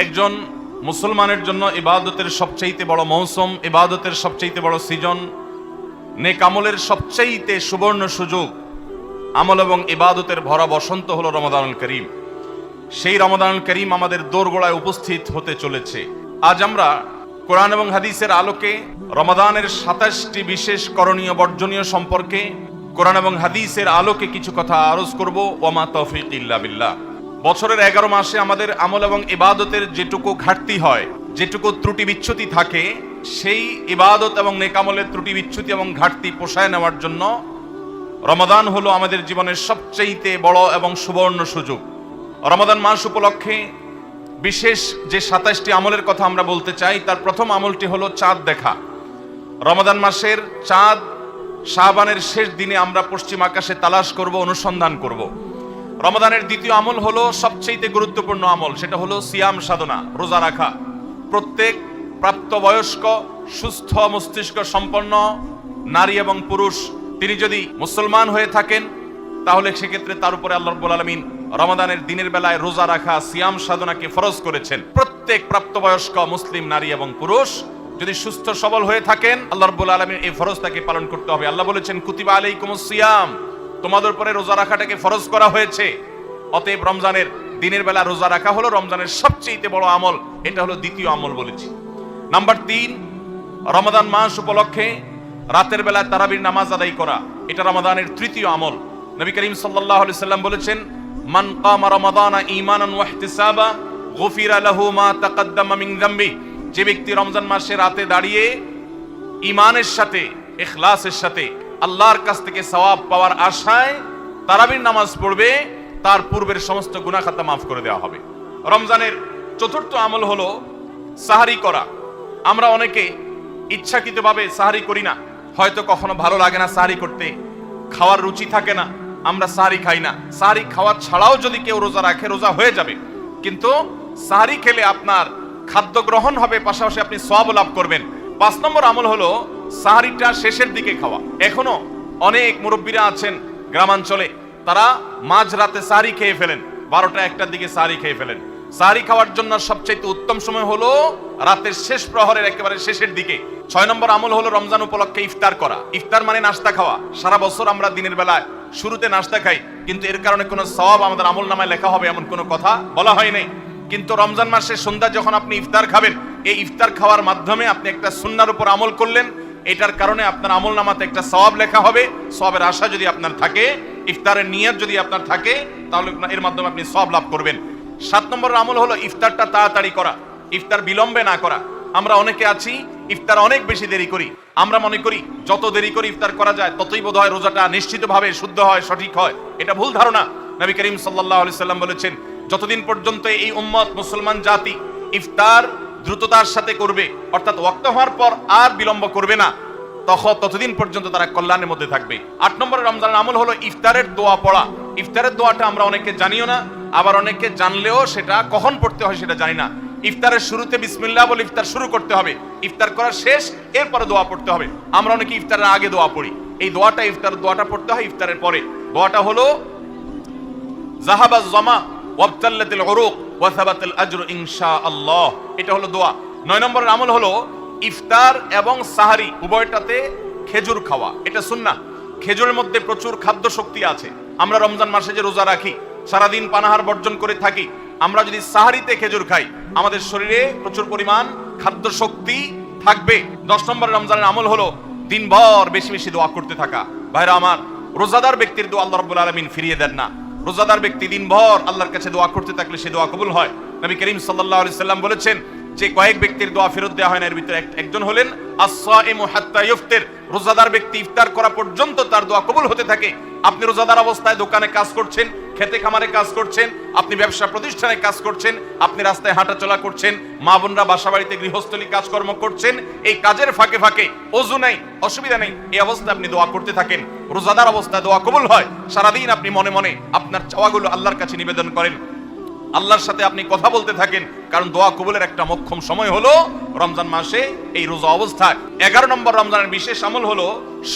একজন মুসলমানের জন্য ইবাদতের সবচাইতে বড় মৌসুম, ইবাদতের সবচাইতে বড় সিজন, নেক আমলের সবচাইতে সুবর্ণ সুযোগ, আমল এবং ইবাদতের ভরা বসন্ত হলো রমাদানুল করিম। সেই রমাদানুল করিম আমাদের দোরগোড়ায় উপস্থিত হতে চলেছে। আজ আমরা কোরআন এবং হাদিসের আলোকে রমাদানের ২৭টি বিশেষ করণীয় বর্জনীয় সম্পর্কে কোরআন এবং হাদিসের আলোকে কিছু কথা আরজ করব। ওয়ামা তৌফিক ইল্লা বিল্লাহ। বছরের 11 মাসে আমাদের আমল এবং ইবাদতের যেটুকু ঘাটতি হয়, যেটুকু ত্রুটি বিচ্যুতি থাকে, সেই ইবাদত এবং নেক আমলের ত্রুটি বিচ্যুতি এবং ঘাটতি পোষায় নেওয়ার জন্য রমাদান হলো আমাদের জীবনের সবচেয়ে বড় এবং সুবর্ণ সুযোগ। রমাদান মাস উপলক্ষে বিশেষ যে ২৭টি আমলের কথা আমরা বলতে চাই, তার প্রথম আমলটি হলো চাঁদ দেখা। রমাদান মাসের চাঁদ শাবানের শেষ দিনে আমরা পশ্চিম আকাশে তালাশ করব, অনুসন্ধান করব। রমাদানের দ্বিতীয় আমল হলো সবচেয়ে গুরুত্বপূর্ণ আমল, সেটা হলো সিয়াম সাধনা, রোজা রাখা। প্রত্যেক প্রাপ্তবয়স্ক সুস্থ মস্তিষ্ক সম্পন্ন নারী এবং পুরুষ তিনি যদি মুসলমান হয়ে থাকেন, তাহলে সেক্ষেত্রে তার উপরে আল্লাহ রাব্বুল আলামিন রমাদানের দিনের বেলায় রোজা রাখা, সিয়াম সাধনাকে ফরজ করেছেন। প্রত্যেক প্রাপ্তবয়স্ক মুসলিম নারী এবং পুরুষ যদি সুস্থ সবল হয়ে থাকেন, আল্লাহ রাব্বুল আলামিন এই ফরজটাকে পালন করতে হবে। আল্লাহ বলেছেন, কুতিবা আলাইকুমুস সিয়াম, তোমাদের উপরে রোজা রাখাটাকে ফরজ করা হয়েছে। অতএব রমজানের দিনের বেলা রোজা রাখা হলো রমজানের সবচেয়ে বড় আমল। এটা হলো দ্বিতীয় আমল বলেছি। নাম্বার 3, রমাদান মাস উপলক্ষে রাতের বেলায় তারাবির নামাজ আদায় করা, এটা রমাদানের তৃতীয় আমল। নবী করিম সাল্লাল্লাহু আলাইহি সাল্লাম বলেছেন, মান কামা রমাদানা ঈমানান ওয়া ইহতিসাবা গুফিরা লাহু মা তাকাদ্দামা মিন যামবি। যে ব্যক্তি রমজান মাসে রাতে দাঁড়িয়ে ঈমানের সাথে, ইখলাসের সাথে আল্লাহর কাছ থেকে সওয়াব পাওয়ার আশায় তারাবির নামাজ পড়বে, তার পূর্বের সমস্ত গুনাহ খাতা মাফ করে দেওয়া হবে। রমজানের চতুর্থ আমল হলো সাহারি করা। আমরা অনেকে ইচ্ছাকৃতভাবে সাহারি করি না, হয়তো কখনো ভালো লাগে না সাহারি করতে, খাওয়ার রুচি থাকে না, আমরা সাহারি খাই না। সাহারি খাওয়া ছাড়াও যদি কেউ রোজা রাখে, রোজা হয়ে যাবে, কিন্তু সাহারি খেলে আপনার খাদ্য গ্রহণ হবে, পাশাপাশি আপনি সওয়াব লাভ করবেন। 5 নম্বর আমল হলো সাহারিটা শেষের দিকে খাওয়া। এখনো অনেক মুরব্বীরা আছেন গ্রামাঞ্চলে, তারা মাঝ রাতে সাহারি খেয়ে ফেলেন, 12টা-1টার দিকে সাহারি খেয়ে ফেলেন। সাহারি খাওয়ার জন্য সবচেয়ে উত্তম সময় হলো রাতের শেষ প্রহরের একেবারে শেষের দিকে। 6 নম্বর আমল হলো রমজান উপলক্ষে ইফতার করা। ইফতার মানে নাস্তা খাওয়া। সারা বছর আমরা দিনের বেলায় শুরুতে নাস্তা খাই, কিন্তু এর কারণে কোনো সওয়াব আমাদের আমল নামায় লেখা হবে এমন কোনো কথা বলা হয় নাই। কিন্তু রমজান মাসে সন্ধ্যা যখন আপনি ইফতার খাবেন, এই ইফতার খাওয়ার মাধ্যমে আপনি একটা সুন্নাহর উপর আমল করলেন, এটার কারণে আপনার আমল নামাতে একটা সওয়াব লেখা হবে। সওয়াবের আশা যদি আপনার থাকে, ইফতারের নিয়ত যদি আপনার থাকে, তাহলে এর মাধ্যমে আপনি সওয়াব লাভ করবেন। 7 নম্বর আমল হলো ইফতারটা তাড়াতাড়ি করা, ইফতার বিলম্বে না করা। আমরা অনেকে আছি ইফতার অনেক বেশি দেরি করি। আমরা মনে করি যত দেরি করে ইফতার করা যায় ততই বোধহয় রোজাটা নিশ্চিতভাবে শুদ্ধ হয়, সঠিক হয়। এটা ভুল ধারণা। নবী করিম সাল্লাল্লাহু আলাইহি সাল্লাম বলেছেন, যতদিন পর্যন্ত এই উম্মত মুসলমান জাতি ইফতার দ্রুততার সাথে করবে, অর্থাৎ ওয়াক্ত হওয়ার পর আর বিলম্ব করবে না, ততদিন পর্যন্ত তারা কল্যাণের মধ্যে থাকবে। 8 নম্বর রমজানের আমল হলো ইফতারের দোয়া পড়া। ইফতারের দোয়াটা আমরা অনেকে জানিও না, আবার অনেকে জানলেও সেটা কখন পড়তে হয় সেটা জানি না। ইফতারের শুরুতে বিসমিল্লাহ বলে ইফতার শুরু করতে হবে, ইফতার করার শেষ, এরপরে দোয়া পড়তে হবে। আমরা অনেকে ইফতারের আগে দোয়া পড়ি, এই দোয়াটা ইফতারের দোয়াটা পড়তে হয় ইফতারের পরে। দোয়াটা হলো যাহাবাজ জামা ওয়াবতাল্লাতিল উরুক ওয়া সাবাতাল আজরু ইনশাআল্লাহ। এটা হলো দোয়া। 9 নম্বরের আমল হলো ইফতার এবং সাহারি উভয়টাতে খেজুর খাওয়া। এটা সুন্নাহ। খেজুরের মধ্যে প্রচুর খাদ্য শক্তি আছে। আমরা রমজান মাসে যে রোজা রাখি, সারাদিন পানাহার বর্জন করে থাকি, আমরা যদি সাহারিতে খেজুর খাই, আমাদের শরীরে প্রচুর পরিমাণ খাদ্য শক্তি থাকবে। 10 নম্বর রমজানের আমল হলো দিনভর বেশি বেশি দোয়া করতে থাকা। ভাইরা আমার, রোজাদার ব্যক্তির দোয়া আল্লাহ রাব্বুল আলামিন ফিরিয়ে দেন না। রোজাদার ব্যক্তি দিনভর আল্লাহর কাছে দোয়া করতে থাকলে সে দোয়া কবুল হয়। নবী করিম সাল্লাল্লাহু আলাইহি সাল্লাম বলেছেন যে কয়েক ব্যক্তির দোয়া ফেরত দেওয়া হয় না, এর ভিতরে একজন হলেন আস-সাইমু হাত্তা ইফতির। রোজাদার ব্যক্তি ইফতার করা পর্যন্ত তার দোয়া কবুল হতে থাকে। আপনি রোজাদার অবস্থায় দোকানে কাজ করছেন, খেতে খামারে কাজ করছেন, আপনি ব্যবসা প্রতিষ্ঠানে কাজ করছেন, আপনি রাস্তায় হাঁটাচলা করছেন, মা বোনরা বাসা বাড়িতে গৃহস্থলী কাজকর্ম করছেন, এই কাজের ফাঁকে ফাঁকে ওযু নাই, অসুবিধা নেই, এই অবস্থায় আপনি দোয়া করতে থাকেন, রোজাদার অবস্থায় দোয়া কবুল হয়। সারাদিন আপনি মনে মনে আপনার চাওয়াগুলো আল্লাহর কাছে নিবেদন করেন, আল্লাহর সাথে আপনি কথা বলতে থাকেন, কারণ দোয়া কবুলের একটা মোক্ষম সময় হলো রমজান মাসে এই রোজা অবস্থায়। 11 নম্বর রমজানের বিশেষ আমল হলো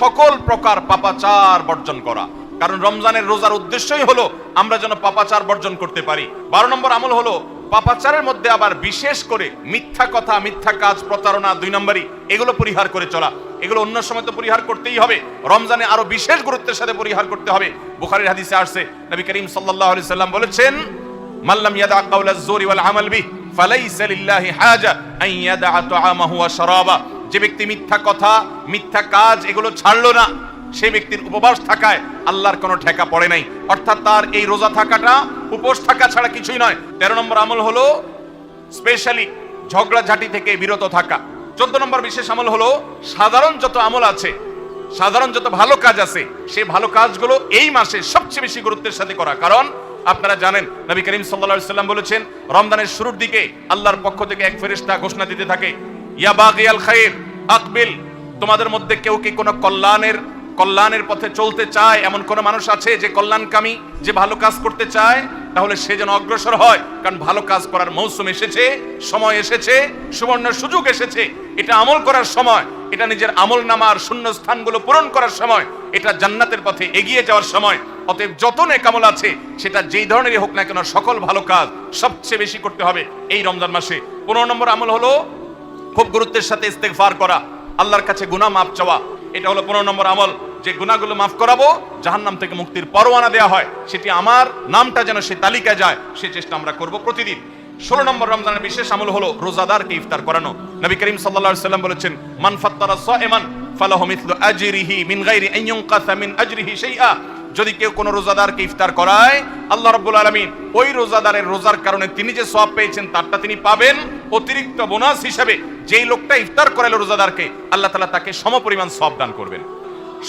সকল প্রকার পাপাচার বর্জন করা। কারণ রমজানের রোজার উদ্দেশ্যই হলো আমরা যেন পাপাচার বর্জন করতে পারি। 12 নম্বর আমল হলো পাপাচারের মধ্যে আবার বিশেষ করে মিথ্যা কথা, মিথ্যা কাজ, প্রতারণা, 2 নম্বরই, এগুলো পরিহার করে চলা। এগুলো অন্য সময় তো পরিহার করতেই হবে, রমজানে আরো বিশেষ গুরুত্বের সাথে পরিহার করতে হবে। বুখারীর হাদিসে আসছে, নবী করিম সাল্লাল্লাহু আলাইহি সাল্লাম বলেছেন, মাল্লাম ইয়াদা কাওলাজ জুরি ওয়াল আমাল বিহি ফালাইসা লিল্লাহি হাজা আন ইয়াদা তাআমাহু ওয়া শারাবা। যে ব্যক্তি মিথ্যা কথা, মিথ্যা কাজ এগুলো ছাড়লো না, সেই ব্যক্তির উপবাস থাকায় আল্লাহর কোনো ঠেকা পড়ে নাই। অর্থাৎ তার এই রোজা থাকাটা উপোস থাকা ছাড়া কিছুই নয়। 13 নম্বর আমল হলো স্পেশালি ঝগড়াঝাটি থেকে বিরত থাকা। 14 নম্বর বিশেষ আমল হলো সাধারণ যত আমল আছে, সাধারণ যত ভালো কাজ আছে, সেই ভালো কাজগুলো এই মাসে সবচেয়ে বেশি গুরুত্বের সাথে করা। কারণ আপনারা জানেন, নবী করিম সাল্লাল্লাহু আলাইহি সাল্লাম বলেছেন, রমজানের শুরুর দিকে আল্লাহর পক্ষ থেকে এক ফেরেশতা ঘোষণা দিতে থাকে, ইয়া বাগিয়াল খায়র আকবিল। তোমাদের মধ্যে কেউ কি কোনো কল্যাণের পথে চলতে চায়, এমন কোন মানুষ আছে যে কল্যাণকামী, যে ভালো কাজ করতে চায়, তাহলে সে যেন অগ্রসর হয়। কারণ ভালো কাজ করার মৌসুম এসেছে, সময় এসেছে, সুবর্ণ সুযোগ এসেছে। এটা আমল করার সময়, এটা নিজের আমল নামার শূন্য স্থানগুলো পূরণ করার সময়, এটা জান্নাতের পথে এগিয়ে যাওয়ার সময়। অতএব যত নেক আমল আছে, সেটা যেই ধরনেরই হোক না কেন, সকল ভালো কাজ সবচেয়ে বেশি করতে হবে এই রমজান মাসে। 15 নম্বর আমল হলো খুব গুরুত্বের সাথে ইস্তেগফার করা, আল্লাহর কাছে গুনাহ মাফ চাওয়া। এটা হলো 15 নম্বর আমল, যে গুনাহগুলো মাফ করাবো, জাহান্নাম থেকে মুক্তির পরোয়ানা দেওয়া হয়, সেটি আমার নামটা যেন সে তালিকায় যায়, সে চেষ্টা আমরা করব প্রতিদিন। 16 নম্বর রমজানের বিশেষ আমল হলো রোজাদারকে ইফতার করানো। নবী করিম সাল্লাল্লাহু আলাইহি সাল্লাম বলেছেন, মান ফাত্তারা সাইমান ফালাহু মিথলু আজরিহি মিন গায়রি আন ইউনকাসা মিন আজরিহি শাইআ। যদি কেউ কোনো রোজাদারকে ইফতার করায়, আল্লাহ রাব্বুল আলামিন ওই রোজাদারের রোজার কারণে তিনি যে সওয়াব পেয়েছেন তারটা তিনি পাবেন, অতিরিক্ত বোনাস হিসেবে যেই লোকটা ইফতার করালো রোজাদারকে, আল্লাহ তাআলা তাকে সমপরিমাণ সওয়াব দান করবেন।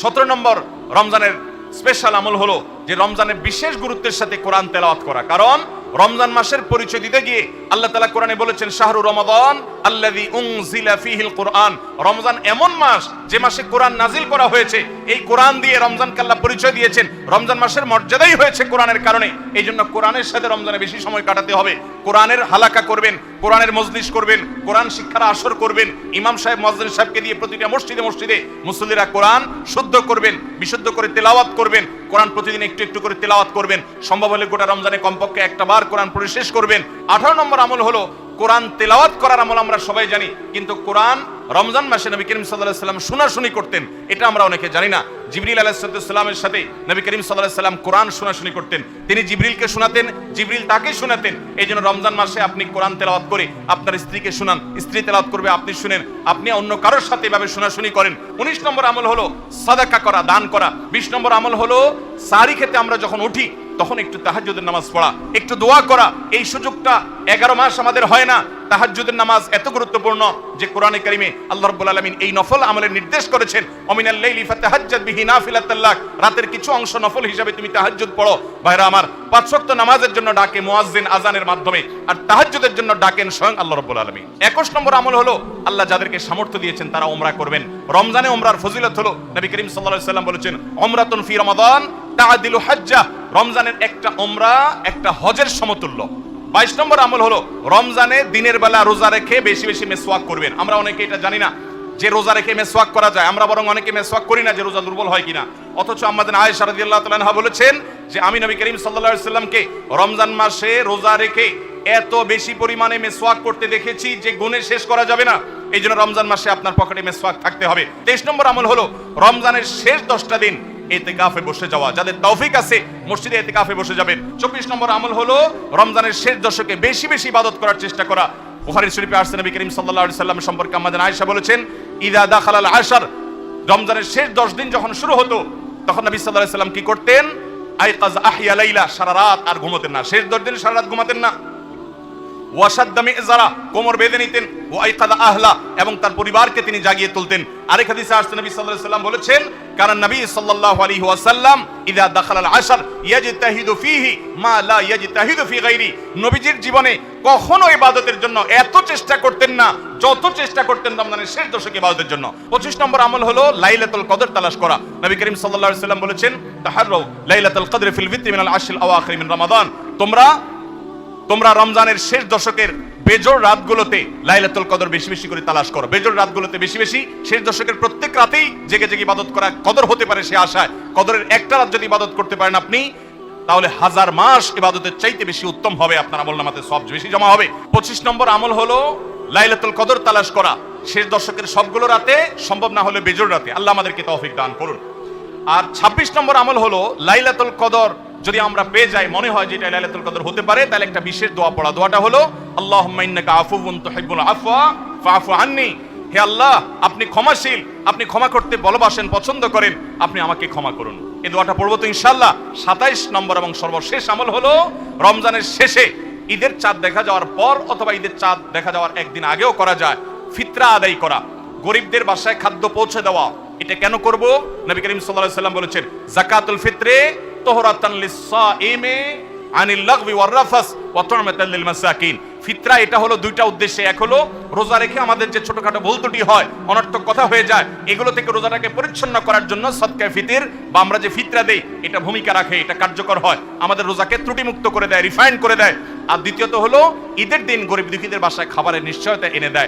17 নম্বর রমজানের স্পেশাল আমল হলো যে রমজানের বিশেষ গুরুত্বের সাথে কোরআন তেলাওয়াত করা। কারণ রমজান মাসের পরিচয় দিতে গিয়ে আল্লাহ তাআলা কোরআনে বলেছেন, শাহরু রমাদান আল্লাযী উনজিলা ফীহিল কুরআন। রমজান এমন মাস যে মাসে কোরআন নাজিল করা হয়েছে। এই কোরআন দিয়ে রমজানকে আল্লাহ পরিচয় দিয়েছেন। রমজান মাসের মর্যাদাই হয়েছে কোরআনের কারণে। এই জন্য কোরআনের সাথে রমজানে বেশি সময় কাটাতে হবে। কোরআনের হালাকা করবেন, কোরআনের মজলিস করবেন, কোরআন শিক্ষার আসর করবেন। ইমাম সাহেব, মুয়াজ্জিন সাহেবকে দিয়ে প্রতিটা মসজিদে মসজিদে মুসল্লিরা কোরআন শুদ্ধ করবেন, বিশুদ্ধ করে তেলাওয়াত করবেন। কোরআন প্রতিদিন একটু একটু করে তেলাওয়াত করবেন। সম্ভব হলে গোটা রমজানে কমপক্ষে একটা বার কোরআন পড়ে শেষ করবেন। 18 নম্বর আমল হলো কোরআন তেলাওয়াত করার আমল। আমরা সবাই জানি, কিন্তু কোরআন রমজান মাসে নবী করিম সাল্লাল্লাহু আলাইহি সাল্লাম শোনাশুনি করতেন, এটা আমরা অনেকে জানি না। জিবরিল আলাইহিস সালামের সাথে নবী করিম সাল্লাল্লাহু আলাইহি সাল্লাম কোরআন শোনাশুনি করতেন। তিনি জিবরিলকে শোনাতেন, জিবরিল তাকে শোনাতেন। এই জন্য রমজান মাসে আপনি কোরআন তেলাওয়াত করে আপনার স্ত্রীকে শোনান, স্ত্রী তেলাওয়াত করবে, আপনি শুনেন, আপনি অন্য কারোর সাথে এভাবে শোনাশুনি করেন। 19 নম্বর আমল হলো সাদাকা করা, দান করা। 20 নম্বর আমল হলো সাহরি খেতে আমরা যখন উঠি তখন একটু তাহাজ্জুদের নামাজ পড়া, একটু দোয়া করা। এই সুযোগটা 11 মাস আমাদের হয় না। তাহাজ্জুদের নামাজ এত গুরুত্বপূর্ণ যে কোরআনে কারিমে আল্লাহ রাব্বুল আলামিন এই নফল আমলের নির্দেশ করেছেন, ওমিনাল লাইলি ফাতাহাজ্জাদ বিহি নাফিলাতাল লাক। রাতের কিছু অংশ নফল হিসাবে তুমি তাহাজ্জুদ পড়ো। ভাইরা আমার, 5 ওয়াক্ত নামাজের জন্য ডাকে মুয়াজ্জিন আযানের মাধ্যমে, আর তাহাজ্জুদের জন্য ডাকেন স্বয়ং আল্লাহ রাব্বুল আলামিন। 21 নম্বর আমল হলো আল্লাহ যাদেরকে সামর্থ্য দিয়েছেন তারা উমরা করবেন। রমজানে উমরার ফজিলত হলো, নবী করিম সাল্লাল্লাহু আলাইহি সাল্লাম বলেছেন, উমরাতুন ফি রমাদান তাআদিলু হাজ্জা। রমজানের একটা উমরা একটা হজের সমতুল্য। 22 নম্বর আমল হলো রমজানে দিনের বেলা রোজা রেখে বেশি বেশি মেসওয়াক করবেন। আমরা অনেকে এটা জানি না যে রোজা রেখে মেসওয়াক করা যায়। আমরা বরং অনেকে মেসওয়াক করি না যে রোজা দুর্বল হয় কিনা। অথচ আম্মাজান আয়েশা রাদিয়াল্লাহু তাআলা আনহা বলেছেন যে আমি নবী করিম সাল্লাল্লাহু আলাইহি সাল্লামকে রমজান মাসে রোজা রেখে এত বেশি পরিমাণে মেসওয়াক করতে দেখেছি যে গুণে শেষ করা যাবে না। এই জন্য রমজান মাসে আপনার পকেটে মেসওয়াক থাকতে হবে। 23 নম্বর আমল হলো রমজানের শেষ 10টা দিন ইতিকাফে বসে যাওয়া। যাদের তৌফিক আছে মসজিদে ইতিকাফে বসে যাবেন। 24 নম্বর আমল হলো রমজানের শেষ দশকে বেশি বেশি ইবাদত করার চেষ্টা করা। বুখারী শরীফে আসছে, নবী করিম সাল্লাল্লাহু আলাইহি সাল্লাম সম্পর্কে আম্মাজান আয়েশা বলেছেন, ইযা দাখালাল আশর, রমজানের শেষ 10 দিন যখন শুরু হতো তখন নবী সাল্লাল্লাহু আলাইহি সাল্লাম কি করতেন? আইকাজ আহইয়া লাইলা, সারা রাত আর ঘুমাতেন না। শেষ 10 দিন সারা রাত ঘুমাতেন না। ওয়াশাদ্দা মিযরা, কোমর বেঁধে নিতেন। ওয়াইকাদা আহলা, এবং তার পরিবারকে তিনি জাগিয়ে তুলতেন। আরেক হাদিসে আসছে, নবী সাল্লাল্লাহু আলাইহি সাল্লাম বলেছেন, কারণ নবী সাল্লাল্লাহু আলাইহি ওয়াসাল্লাম ইযা দাখালাল আশর ইয়াজতাহিদু ফীহি মা লা ইয়াজতাহিদু ফী গায়রি। নবীজির জীবনে কখনো ইবাদতের জন্য এত চেষ্টা করতেন না যত চেষ্টা করতেন রমজানের শেষ দশকে ইবাদতের জন্য। 25 নম্বর আমল হলো লাইলাতুল কদর তালাশ করা। নবী করিম সাল্লাল্লাহু আলাইহি সাল্লাম বলেছেন, তাহাররাউ লাইলাতুল কদর ফিল ভিতরি মিনাল আশরিল আওয়াখির মিন রমাদান। তোমরা রমজানের শেষ দশকের বেজোড় রাতগুলোতে লাইলাতুল কদর বেশি বেশি করে তালাশ করো। বেজোড় রাতগুলোতে বেশি বেশি, শেষ দশকের প্রত্যেক রাতেই জেগে জেগে ইবাদত করা কদর হতে পারে সে আশায়। কদরের একটা রাত যদি ইবাদত করতে পারেন আপনি, তাহলে 1000 মাস ইবাদতের চাইতে বেশি উত্তম হবে, আপনার আমলনামাতে সওয়াব বেশি জমা হবে। 25 নম্বর আমল হলো লাইলাতুল কদর তালাশ করা, শেষ দশকের সবগুলো রাতে, সম্ভব না হলে বেজোড় রাতে। আল্লাহ আমাদেরকে তৌফিক দান করুন। আর 26 নম্বর আমল হলো লাইলাতুল কদর যদি আমরা পেয়ে যাই, মনে হয় যে এটা লাইলাতুল কদর হতে পারে, তাহলে একটা বিশেষ দোয়া পড়া। দোয়াটা হলো আল্লাহুম্মা ইন্নাকা আফুউন তুহিব্বুল আফওয়া ফাআফু আন্নি। হে আল্লাহ, আপনি ক্ষমাশীল, আপনি ক্ষমা করতে ভালোবাসেন, পছন্দ করেন, আপনি আমাকে ক্ষমা করুন। এই দোয়াটা পড়বো তো ইনশাআল্লাহ। 27 নম্বর এবং সর্বশেষ আমল হলো রমজানের শেষে, ঈদের চাঁদ দেখা যাওয়ার পর অথবা ঈদের চাঁদ দেখা যাওয়ার একদিন আগেও করা যায়, ফিতরা আদায় করা, গরিবদের বাসায় খাদ্য পৌঁছে দেওয়া। এটা কেন করব? নবী করিম সাল্লাল্লাহু আলাইহি ওয়াসাল্লাম বলেছেন, যাকাতুল ফিত্রে তুহরাতান লিস-সাইমি আনিল লাগবি ওয়ার রাফাস ওয়া তু'মাতাল লিল মাসাকিন। ফিতরা এটা হলো দুইটা উদ্দেশ্যে, এক হলো রোজা রেখে আমাদের যে ছোটখাটো ভুল ত্রুটি হয়, অনর্থক কথা হয়ে যায়, এগুলো থেকে রোজাটাকে পরিচ্ছন্ন করার জন্য সদকায়ে ফিতর বা আমরা যে ফিতরা দেই এটা ভূমিকা রাখে, এটা কার্যকর হয়, আমাদের রোজাকে ত্রুটিমুক্ত করে দেয়, রিফাইন করে দেয়। আর দ্বিতীয়ত হলো ঈদের দিন গরিব দুঃখীদের বাসায় খাবারের নিশ্চয়তা এনে দেয়।